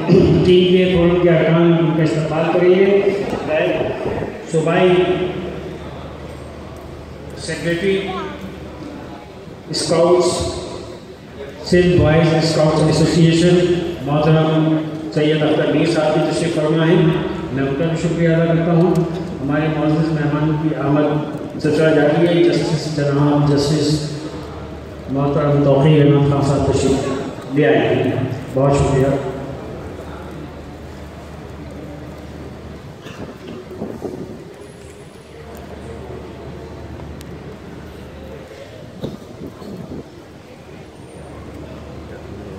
Team के forum के अरकान उनका इस्तेमाल करेंगे। सूबाई secretary scouts Sindh boys scouts association मोहतरम सैयद अख्तर मीर साहब की तशरीफ़ फरमा है, मैं उनका भी शुक्रिया अदा करता हूँ। हमारे मुअज़्ज़ज़ मेहमानों की आमद सचरा जाती है। जस्टिस जनाब जस्टिस मोहतरम तौक़ीर अहमद खान साहब तशरीफ़ ले आए हैं, बहुत शुक्रिया।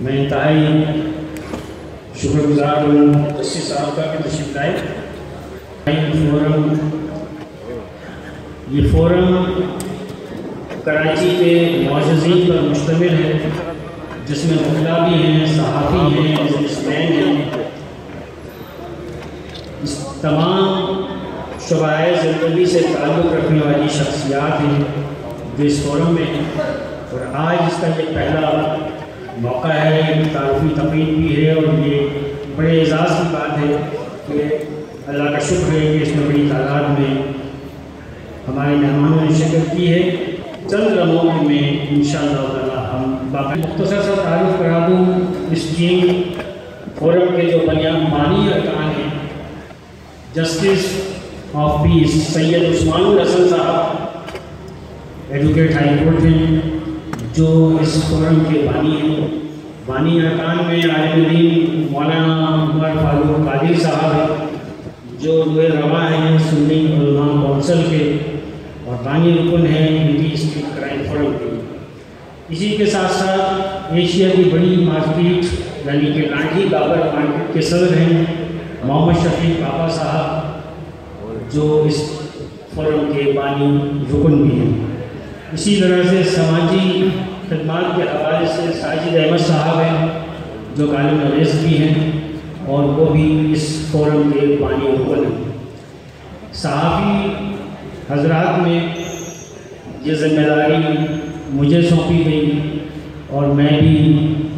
मैं इंतहाई शुक्रगुजार हूँ जस्टिस साहब का कि तशरीफ़ लाए। ये फ़ोरम कराची के मुअज़्ज़ज़ीन पर मुश्तमिल है, जिसमें वकीला भी हैं, सहाफ़ी हैं, बिज़नेसमैन हैं। इस तमाम शोबाए ज़िंदगी से ताल्लुक़ रखने वाली शख्सियात हैं जो इस फ़ोरम में हैं। और आज इसका ये पहला मौका है, तारीफ़ी तकरीब भी है और ये बड़े एज़ाज़ की बात है कि अल्लाह का शुक्र है कि इसमें बड़ी तादाद में हमारे मेहमानों ने शिरकत की है। चंद लम्हों में इंशाअल्लाह ताला हम बाकी मुख्तसर सा तारुफ़ करा दूँ इस टीम फोरम के जो बुनियादी अरकान हैं। Justice of peace Syed Usmanul Hasan साहब एडवोकेट हाई कोर्ट हैं, जो इस फोरम के बानी हैं। बानी अरकान में आलिम दीन मौलाना उमर फारूक कादिर साहब हैं, जो रुए रवा हैं सुन्नी उलमा कौंसिल के, और बानी रुकन हैं इंडी स्ट्रीट क्राइम फोरम के। इसी के साथ साथ एशिया की बड़ी मार्केट यानी कि लाठी बाबर मार्केट के सदर हैं मोहम्मद शफीक पापा साहब, जो इस फोरम के बानी रुकन भी हैं। इसी तरह से समाजी खदमात के हवाले से साजिद अहमद साहब हैं, जो कालिम नवेज़ भी हैं और वो भी इस फोरम के बानी रुकन हैं। सहाफ़ी हजरात में ये ज़िम्मेदारी मुझे सौंपी गई और मैं भी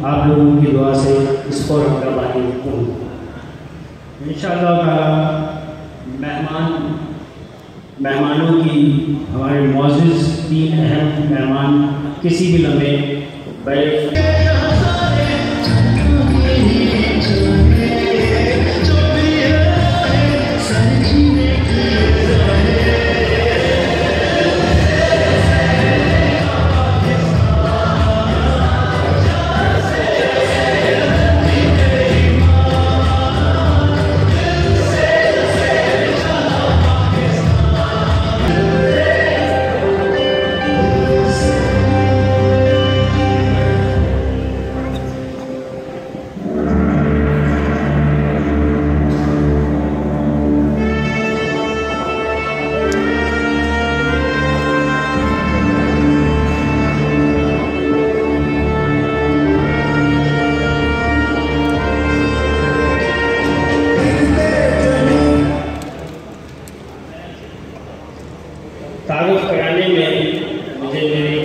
आप लोगों की दुआ से इस फोरम का बानी रुकन हूँ। इंशाअल्लाह ताला मेहमानों की हमारे मुअज़्ज़ज़ 3 अहम मेहमान किसी भी लम्हे बैठ तारुफ कराने में मुझे मेरी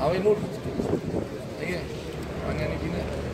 Awal nur, iya, mana ni kita?